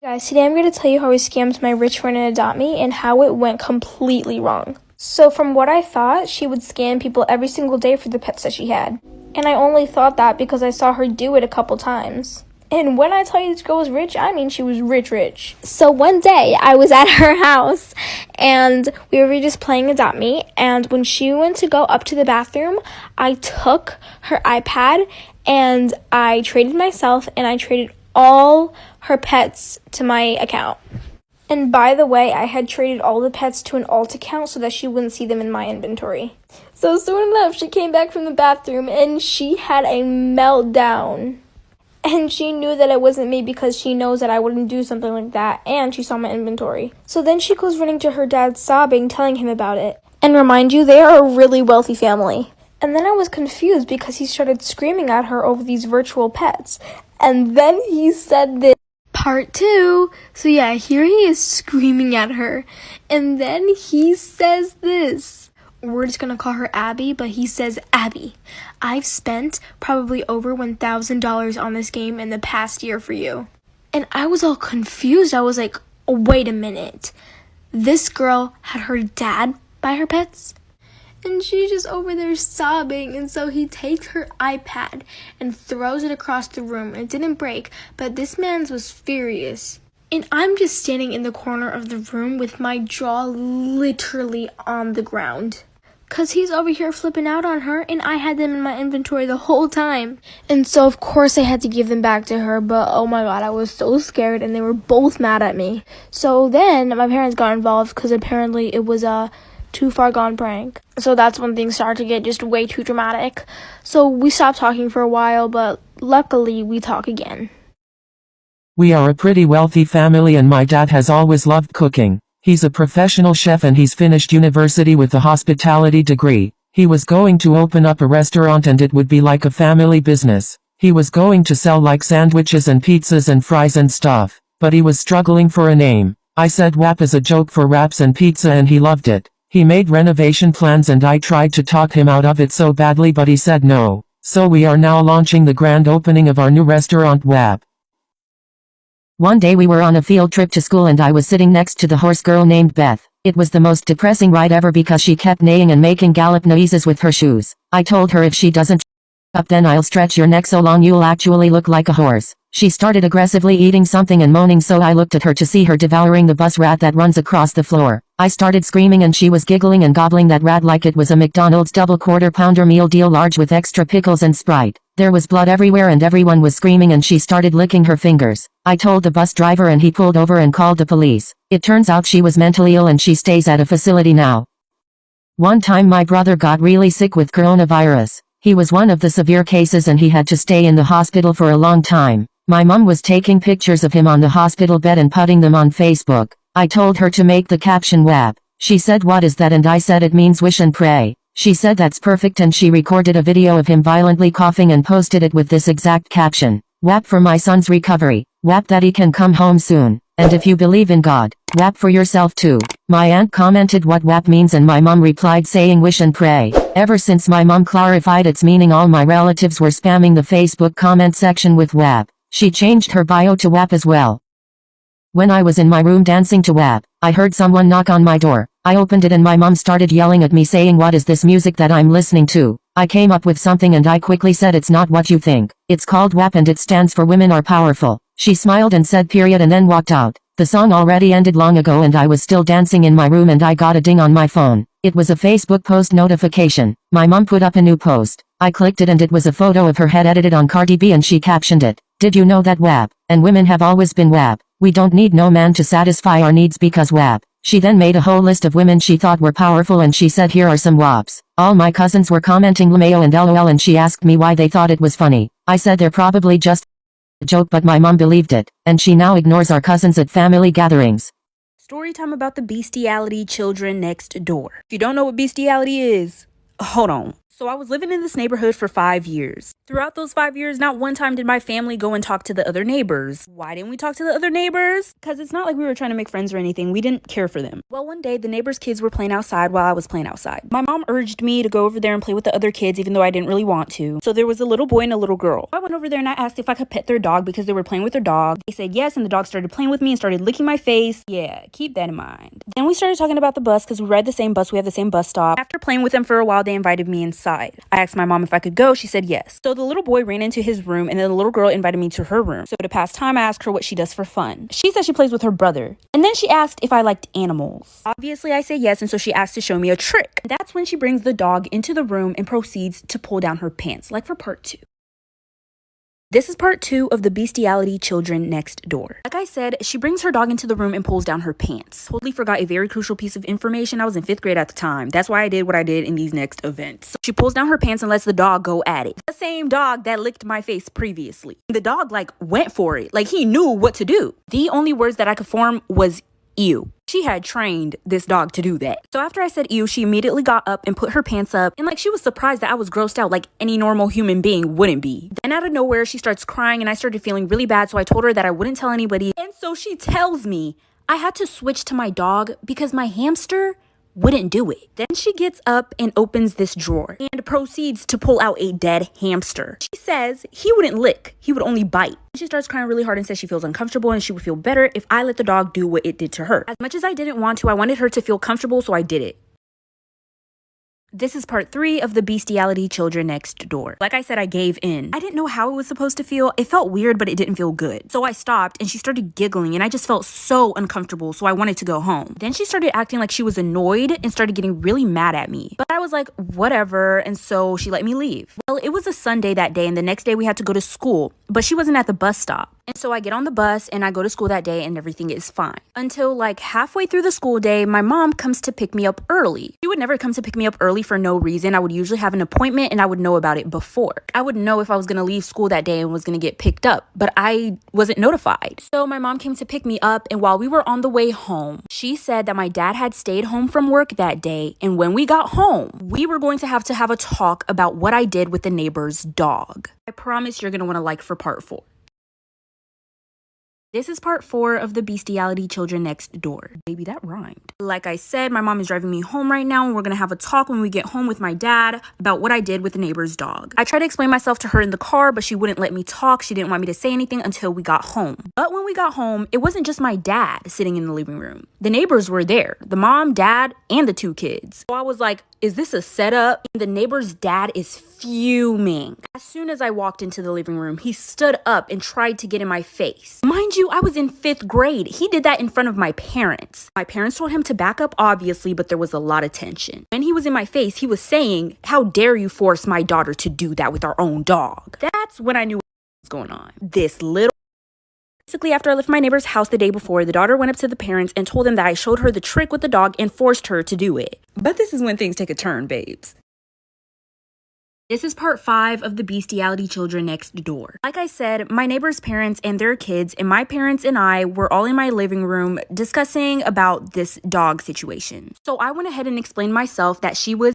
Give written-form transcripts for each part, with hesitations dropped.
Guys, today I'm going to tell you how I scammed my rich friend and Adopt Me and how it went completely wrong. So from what I thought, she would scam people every single day for the pets that she had. And I only thought that because I saw her do it a couple times. And when I tell you this girl was rich, I mean she was rich. So one day, I was at her house, and we were just playing Adopt Me, and when she went to go up to the bathroom, I took her iPad, and I traded myself, and I traded all her pets to my account. And by the way, I had traded all the pets to an alt account so that she wouldn't see them in my inventory. So soon enough, she came back from the bathroom and she had a meltdown. And she knew that it wasn't me because she knows that I wouldn't do something like that, and she saw my inventory. So then she goes running to her dad sobbing, telling him about it. And remind you, they are a really wealthy family. And then I was confused because he started screaming at her over these virtual pets. And then he said this. Part 2. So yeah, here he is screaming at her. And then he says this. We're just gonna call her Abby, but he says, Abby, I've spent probably over $1,000 on this game in the past year for you. And I was all confused. I was like, oh, wait a minute. This girl had her dad buy her pets? And she's just over there sobbing, and so he takes her iPad and throws it across the room. It didn't break, but this man's was furious. And I'm just standing in the corner of the room with my jaw literally on the ground. 'Cause he's over here flipping out on her, and I had them in my inventory the whole time. And so of course I had to give them back to her, but oh my god, I was so scared, and they were both mad at me. So then my parents got involved because apparently it was a too far gone prank. So that's when things started to get just way too dramatic. So we stopped talking for a while, but luckily we talk again. We are a pretty wealthy family and my dad has always loved cooking. He's a professional chef and he's finished university with a hospitality degree. He was going to open up a restaurant and it would be like a family business. He was going to sell like sandwiches and pizzas and fries and stuff. But he was struggling for a name. I said WAP as a joke for wraps and pizza and he loved it. He made renovation plans and I tried to talk him out of it so badly but he said no. So we are now launching the grand opening of our new restaurant WAP. One day we were on a field trip to school and I was sitting next to the horse girl named Beth. It was the most depressing ride ever because she kept neighing and making gallop noises with her shoes. I told her if she doesn't up then I'll stretch your neck so long you'll actually look like a horse. She started aggressively eating something and moaning so I looked at her to see her devouring the bus rat that runs across the floor. I started screaming and she was giggling and gobbling that rat like it was a McDonald's double quarter-pounder meal deal large with extra pickles and Sprite. There was blood everywhere and everyone was screaming and she started licking her fingers. I told the bus driver and he pulled over and called the police. It turns out she was mentally ill and she stays at a facility now. One time my brother got really sick with coronavirus. He was one of the severe cases and he had to stay in the hospital for a long time. My mom was taking pictures of him on the hospital bed and putting them on Facebook. I told her to make the caption WAP. She said what is that and I said it means wish and pray. She said that's perfect and she recorded a video of him violently coughing and posted it with this exact caption. WAP for my son's recovery. WAP that he can come home soon. And if you believe in God, WAP for yourself too. My aunt commented what WAP means and my mom replied saying wish and pray. Ever since my mom clarified its meaning all my relatives were spamming the Facebook comment section with WAP. She changed her bio to WAP as well. When I was in my room dancing to WAP, I heard someone knock on my door. I opened it and my mom started yelling at me saying what is this music that I'm listening to? I came up with something and I quickly said it's not what you think. It's called WAP and it stands for Women Are Powerful. She smiled and said period and then walked out. The song already ended long ago and I was still dancing in my room and I got a ding on my phone. It was a Facebook post notification. My mom put up a new post. I clicked it and it was a photo of her head edited on Cardi B and she captioned it. Did you know that WAP and women have always been WAP? We don't need no man to satisfy our needs because WAP. She then made a whole list of women she thought were powerful and she said here are some WAPs. All my cousins were commenting LMAO and LOL and she asked me why they thought it was funny. I said they're probably just a joke but my mom believed it. And she now ignores our cousins at family gatherings. Story time about the bestiality children next door. If you don't know what bestiality is, hold on. So I was living in this neighborhood for 5 years. Throughout those 5 years, not one time did my family go and talk to the other neighbors. Why didn't we talk to the other neighbors? Because it's not like we were trying to make friends or anything. We didn't care for them. Well, one day, the neighbors' kids were playing outside while I was playing outside. My mom urged me to go over there and play with the other kids, even though I didn't really want to. So there was a little boy and a little girl. I went over there and I asked if I could pet their dog because they were playing with their dog. They said yes, and the dog started playing with me and started licking my face. Yeah, keep that in mind. Then we started talking about the bus because we ride the same bus. We have the same bus stop. After playing with them for a while, they invited me inside. I asked my mom if I could go. She said yes. So the little boy ran into his room and then the little girl invited me to her room. So to pass time, I asked her what she does for fun. She said she plays with her brother. And then she asked if I liked animals. Obviously, I said yes, and so she asked to show me a trick. That's when she brings the dog into the room and proceeds to pull down her pants, like for part 2. This is part 2 of the bestiality children next door. Like I said, she brings her dog into the room and pulls down her pants. Totally forgot a very crucial piece of information. I was in 5th grade at the time. That's why I did what I did in these next events. She pulls down her pants and lets the dog go at it. The same dog that licked my face previously. The dog went for it. He knew what to do. The only words that I could form was ew. She had trained this dog to do that. So after I said ew, she immediately got up and put her pants up, and she was surprised that I was grossed out like any normal human being wouldn't be. Then out of nowhere, she starts crying and I started feeling really bad, so I told her that I wouldn't tell anybody. And so she tells me I had to switch to my dog because my hamster wouldn't do it. Then she gets up and opens this drawer and proceeds to pull out a dead hamster. She says he wouldn't lick, he would only bite. She starts crying really hard and says she feels uncomfortable and she would feel better if I let the dog do what it did to her. As much as I didn't want to, I wanted her to feel comfortable, so I did it. This is part 3 of the bestiality children next door. Like I said, I gave in. I didn't know how it was supposed to feel. It felt weird, but it didn't feel good. So I stopped and she started giggling and I just felt so uncomfortable, so I wanted to go home. Then she started acting like she was annoyed and started getting really mad at me. But I was like, whatever, and so she let me leave. Well, it was a Sunday that day and the next day we had to go to school, but she wasn't at the bus stop. And so I get on the bus and I go to school that day and everything is fine. Until halfway through the school day, my mom comes to pick me up early. She would never come to pick me up early for no reason. I would usually have an appointment and I would know about it before. I would know if I was going to leave school that day and was going to get picked up, but I wasn't notified. So my mom came to pick me up, and while we were on the way home, she said that my dad had stayed home from work that day, and when we got home, we were going to have a talk about what I did with the neighbor's dog. I promise you're going to want to like for part 4. This is part 4 of the bestiality children next door. Baby, that rhymed. Like I said, my mom is driving me home right now and we're gonna have a talk when we get home with my dad about what I did with the neighbor's dog. I tried to explain myself to her in the car, but she wouldn't let me talk. She didn't want me to say anything until we got home. But when we got home, it wasn't just my dad sitting in the living room. The neighbors were there. The mom, dad, and the 2 kids. So I was like, is this a setup? And the neighbor's dad is fuming. As soon as I walked into the living room, he stood up and tried to get in my face. Mind you, I was in 5th grade. He did that in front of my parents. My parents told him to back up, obviously, but there was a lot of tension. When he was in my face, he was saying, "How dare you force my daughter to do that with our own dog?" That's when I knew what was going on. Basically, after I left my neighbor's house the day before, the daughter went up to the parents and told them that I showed her the trick with the dog and forced her to do it. But this is when things take a turn, babes. This is part 5 of the bestiality children next door. Like I said, my neighbor's parents and their kids and my parents and I were all in my living room discussing about this dog situation. So I went ahead and explained myself that she was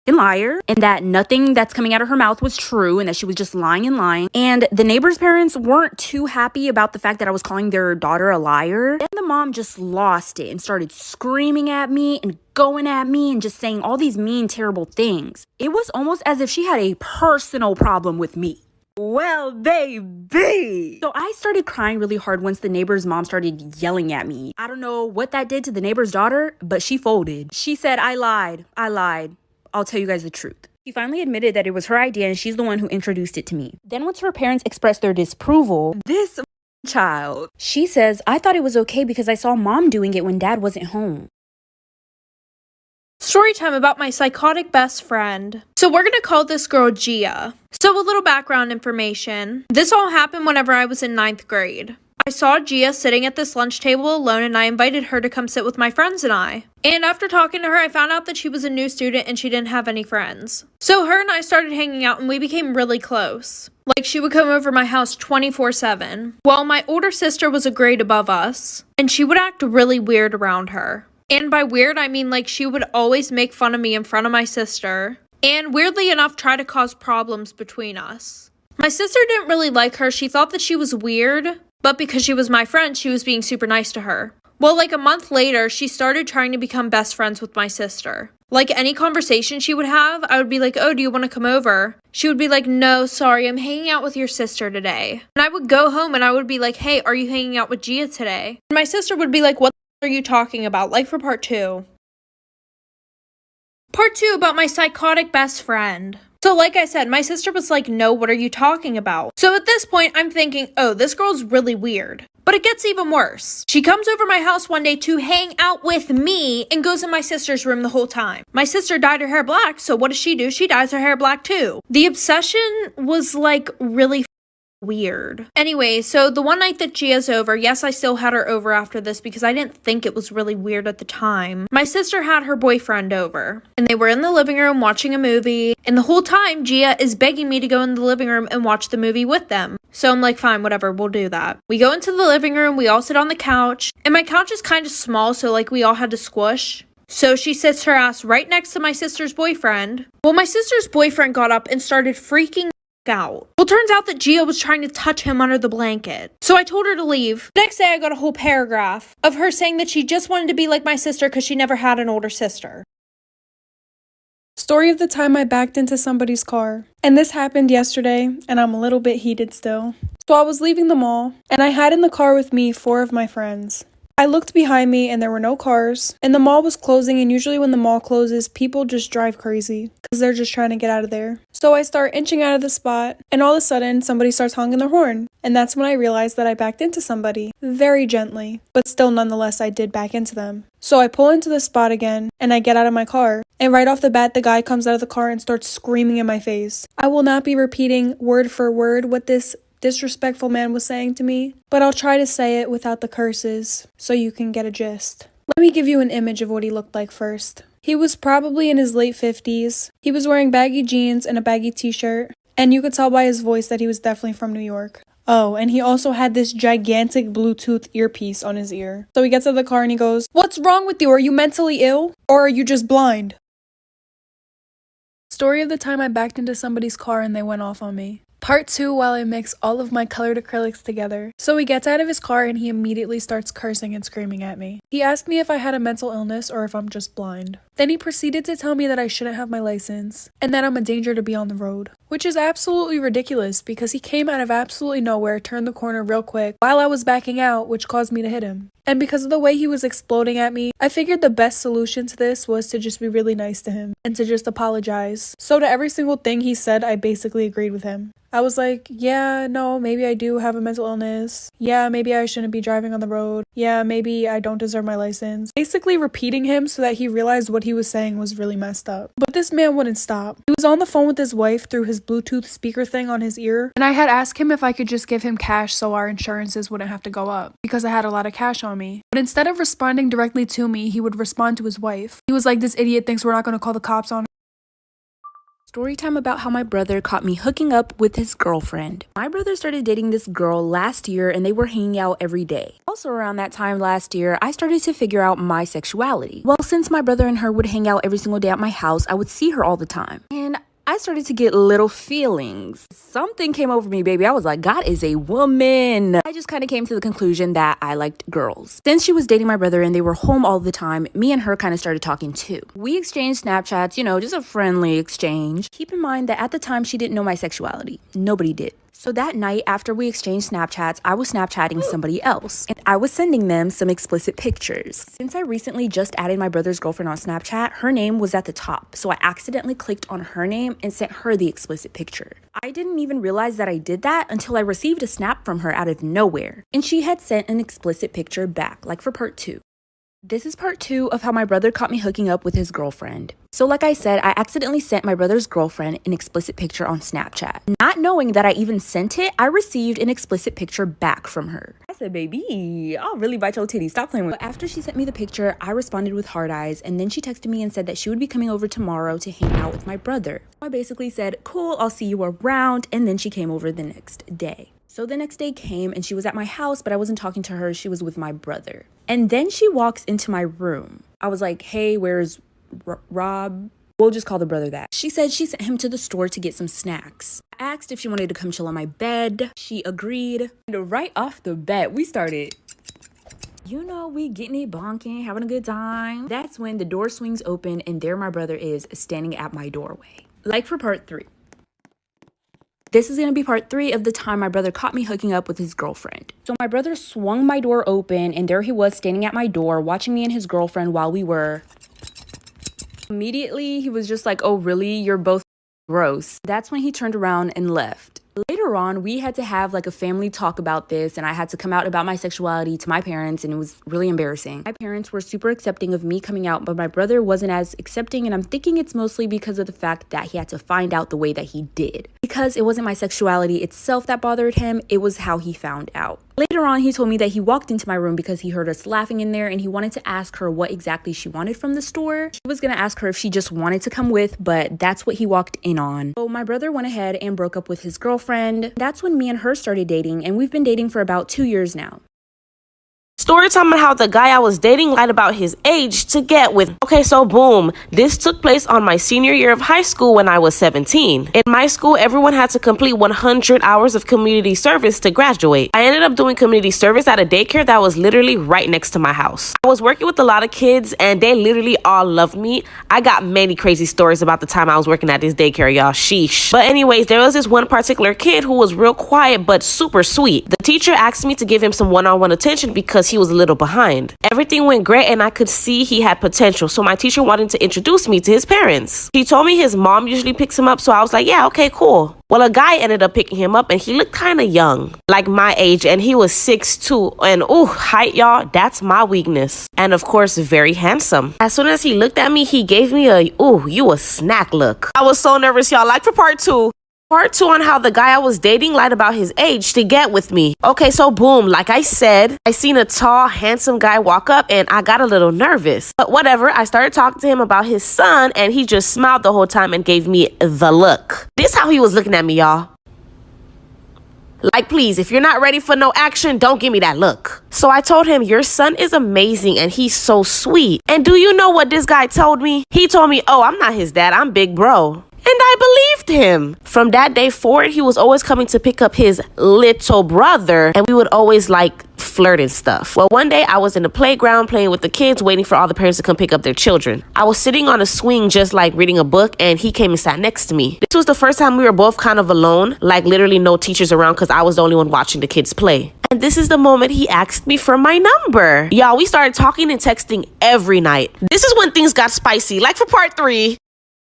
a liar and that nothing that's coming out of her mouth was true and that she was just lying and lying. And the neighbor's parents weren't too happy about the fact that I was calling their daughter a liar. Then the mom just lost it and started screaming at me and going at me and just saying all these mean, terrible things. It was almost as if she had a personal problem with me. Well, baby. So I started crying really hard once the neighbor's mom started yelling at me. I don't know what that did to the neighbor's daughter, but she folded. She said, I lied. I'll tell you guys the truth. She finally admitted that it was her idea and she's the one who introduced it to me. Then once her parents expressed their disapproval, this child, she says, I thought it was okay because I saw mom doing it when dad wasn't home. Story time about my psychotic best friend. So we're gonna call this girl Gia. So a little background information. This all happened whenever I was in 9th grade. I saw Gia sitting at this lunch table alone and I invited her to come sit with my friends and I. And after talking to her, I found out that she was a new student and she didn't have any friends. So her and I started hanging out and we became really close. She would come over my house 24/7. Well, my older sister was a grade above us and she would act really weird around her. And by weird, I mean she would always make fun of me in front of my sister. and weirdly enough try to cause problems between us. My sister didn't really like her. She thought that she was weird, but because she was my friend, she was being super nice to her. Well, like a month later, she started trying to become best friends with my sister. Like any conversation she would have, I would be like, oh, do you want to come over? She would be like, no, sorry, I'm hanging out with your sister today. And I would go home and I would be like, hey, are you hanging out with Gia today? And my sister would be like, what are you talking about? Like for part 2. Part 2 about my psychotic best friend. So like I said, my sister was like, no, what are you talking about? So at this point, I'm thinking, oh, this girl's really weird. But it gets even worse. She comes over my house one day to hang out with me and goes in my sister's room the whole time. My sister dyed her hair black, so what does she do? She dyes her hair black too. The obsession was like really weird. Anyway, so the one night that Gia's over, yes, I still had her over after this because I didn't think it was really weird at the time. My sister had her boyfriend over and they were in the living room watching a movie, and the whole time Gia is begging me to go in the living room and watch the movie with them. So I'm like, fine, whatever, we'll do that. We go into the living room, we all sit on the couch, and my couch is kind of small, so like we all had to squish. So she sits her ass right next to my sister's boyfriend. Well, my sister's boyfriend got up and started freaking out. Well, turns out that Gia was trying to touch him under the blanket. So I told her to leave. The next day I got a whole paragraph of her saying that she just wanted to be like my sister because she never had an older sister. Story of the time I backed into somebody's car. And this happened yesterday, and I'm a little bit heated still. So I was leaving the mall, and I had in the car with me 4 of my friends. I looked behind me and there were no cars, and the mall was closing, and usually when the mall closes, people just drive crazy because they're just trying to get out of there. So I start inching out of the spot, and all of a sudden somebody starts honking their horn, and that's when I realized that I backed into somebody, very gently, but still nonetheless I did back into them. So I pull into the spot again, and I get out of my car, and right off the bat the guy comes out of the car and starts screaming in my face. I will not be repeating word for word what this disrespectful man was saying to me, but I'll try to say it without the curses so you can get a gist. Let me give you an image of what he looked like first. He was probably in his late 50s. He was wearing baggy jeans and a baggy t-shirt, and you could tell by his voice that he was definitely from New York. Oh, and he also had this gigantic Bluetooth earpiece on his ear. So he gets out of the car and he goes, "What's wrong with you? Are you mentally ill? Or are you just blind?" Story of the time I backed into somebody's car and they went off on me. Part 2 while I mix all of my colored acrylics together. So he gets out of his car and he immediately starts cursing and screaming at me. He asked me if I had a mental illness or if I'm just blind. Then he proceeded to tell me that I shouldn't have my license and that I'm a danger to be on the road. Which is absolutely ridiculous because he came out of absolutely nowhere, turned the corner real quick while I was backing out, which caused me to hit him. And because of the way he was exploding at me, I figured the best solution to this was to just be really nice to him and to just apologize. So to every single thing he said, I basically agreed with him. I was like, yeah, no, maybe I do have a mental illness. Yeah, maybe I shouldn't be driving on the road. Yeah, maybe I don't deserve my license. Basically repeating him so that he realized what he was saying was really messed up. But this man wouldn't stop. He was on the phone with his wife through his Bluetooth speaker thing on his ear, and I had asked him if I could just give him cash so our insurances wouldn't have to go up because I had a lot of cash on me. But instead of responding directly to me, he would respond to his wife. He was like, "This idiot thinks we're not going to call the cops on her." Story time about how my brother caught me hooking up with his girlfriend. My brother started dating this girl last year and they were hanging out every day. Also around that time last year, I started to figure out my sexuality. Well, since my brother and her would hang out every single day at my house, I would see her all the time. And I started to get little feelings. Something came over me, baby. I was like, God is a woman. I just kind of came to the conclusion that I liked girls. Since she was dating my brother and they were home all the time, me and her kind of started talking too. We exchanged Snapchats, just a friendly exchange. Keep in mind that at the time, she didn't know my sexuality. Nobody did. So that night, after we exchanged Snapchats, I was Snapchatting somebody else, and I was sending them some explicit pictures. Since I recently just added my brother's girlfriend on Snapchat, her name was at the top, so I accidentally clicked on her name and sent her the explicit picture. I didn't even realize that I did that until I received a snap from her out of nowhere, and she had sent an explicit picture back, like for part 2. This is part 2 of how my brother caught me hooking up with his girlfriend. So like I said, I accidentally sent my brother's girlfriend an explicit picture on Snapchat. Not knowing that I even sent it, I received an explicit picture back from her. I said, baby, I'll really bite your titties. Stop playing with me. But after she sent me the picture, I responded with hard eyes, and then she texted me and said that she would be coming over tomorrow to hang out with my brother. I basically said, cool, I'll see you around, and then she came over the next day. So the next day came and she was at my house, but I wasn't talking to her. She was with my brother. And then she walks into my room. I was like, hey, where's Rob? We'll just call the brother that. She said she sent him to the store to get some snacks. I asked if she wanted to come chill on my bed. She agreed. And right off the bat, we started, we getting it bonking, having a good time. That's when the door swings open and there my brother is standing at my doorway. Like for part 3. This is going to be part 3 of the time my brother caught me hooking up with his girlfriend. So my brother swung my door open and there he was standing at my door watching me and his girlfriend while we were... Immediately, he was just like, oh, really? You're both gross. That's when he turned around and left. Later on, we had to have like a family talk about this, and I had to come out about my sexuality to my parents, and it was really embarrassing. My parents were super accepting of me coming out, but my brother wasn't as accepting, and I'm thinking it's mostly because of the fact that he had to find out the way that he did. Because it wasn't my sexuality itself that bothered him, it was how he found out. Later on, he told me that he walked into my room because he heard us laughing in there and he wanted to ask her what exactly she wanted from the store. He was gonna ask her if she just wanted to come with, but that's what he walked in on. So my brother went ahead and broke up with his girlfriend. That's when me and her started dating, and we've been dating for about 2 years now. Story time on how the guy I was dating lied about his age to get with. Okay, so boom. This took place on my senior year of high school when I was 17. In my school, everyone had to complete 100 hours of community service to graduate. I ended up doing community service at a daycare that was literally right next to my house. I was working with a lot of kids and they literally all loved me. I got many crazy stories about the time I was working at this daycare, y'all. Sheesh. But anyways, there was this one particular kid who was real quiet but super sweet. The teacher asked me to give him some one-on-one attention because he was a little behind. Everything went great and I could see he had potential, so my teacher wanted to introduce me to his parents. He told me his mom usually picks him up, so I was like, yeah, okay, cool. Well, a guy ended up picking him up and he looked kind of young, like my age, and he was 6'2", and height, y'all, that's my weakness. And of course, very handsome. As soon as he looked at me, he gave me a, you a snack look. I was so nervous, y'all. Like for part 2. Part 2 on how the guy I was dating lied about his age to get with me. Okay, so boom, like I said, I seen a tall, handsome guy walk up and I got a little nervous. But whatever, I started talking to him about his son and he just smiled the whole time and gave me the look. This how he was looking at me, y'all. Like, please, if you're not ready for no action, don't give me that look. So I told him, your son is amazing and he's so sweet. And do you know what this guy told me? He told me, oh, I'm not his dad, I'm big bro. And I believed him. From that day forward, he was always coming to pick up his little brother, and we would always like flirt and stuff. Well, one day I was in the playground playing with the kids, waiting for all the parents to come pick up their children. I was sitting on a swing just like reading a book, and he came and sat next to me. This was the first time we were both kind of alone, like literally no teachers around because I was the only one watching the kids play. And this is the moment he asked me for my number. Y'all, we started talking and texting every night. This is when things got spicy, like for part 3.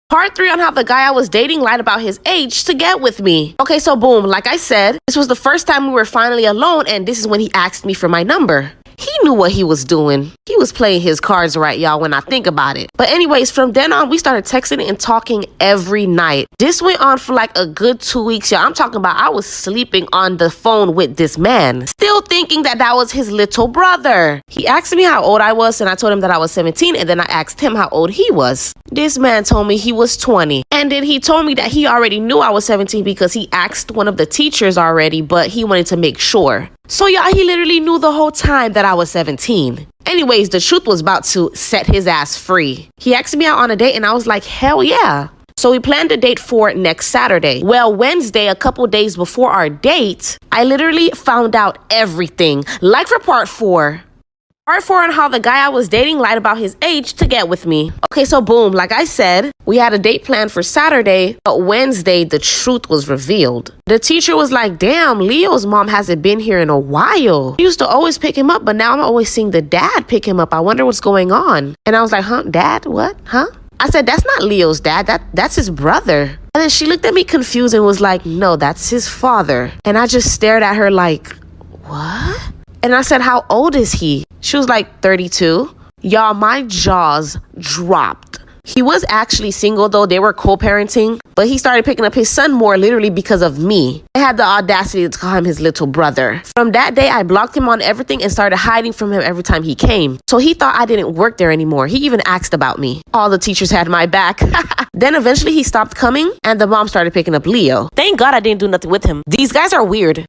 Part 3 on how the guy I was dating lied about his age to get with me. Okay, so boom, like I said, this was the first time we were finally alone, and this is when he asked me for my number. He knew what he was doing. He was playing his cards right, y'all, when I think about it. But anyways, from then on, we started texting and talking every night. This went on for like a good 2 weeks, y'all. I'm talking about I was sleeping on the phone with this man, still thinking that that was his little brother. He asked me how old I was, and I told him that I was 17, and then I asked him how old he was. This man told me he was 20. And then he told me that he already knew I was 17 because he asked one of the teachers already, but he wanted to make sure. So y'all, he literally knew the whole time that I was 17. Anyways, the truth was about to set his ass free. He asked me out on a date and I was like, hell yeah. So we planned a date for next Saturday. Well, Wednesday, a couple days before our date, I literally found out everything. Like for part 4. Part 4 on how the guy I was dating lied about his age to get with me. Okay, so boom, like I said, we had a date planned for Saturday, but Wednesday, the truth was revealed. The teacher was like, damn, Leo's mom hasn't been here in a while. She used to always pick him up, but now I'm always seeing the dad pick him up. I wonder what's going on. And I was like, huh, dad, what, huh? I said, that's not Leo's dad, that's his brother. And then she looked at me confused and was like, no, that's his father. And I just stared at her like, what? And I said, how old is he? She was like 32. Y'all, my jaws dropped. He was actually single though. They were co-parenting, but he started picking up his son more literally because of me. I had the audacity to call him his little brother. From that day, I blocked him on everything and started hiding from him every time he came. So he thought I didn't work there anymore. He even asked about me. All the teachers had my back. Then eventually he stopped coming and the mom started picking up Leo. Thank God I didn't do nothing with him. These guys are weird.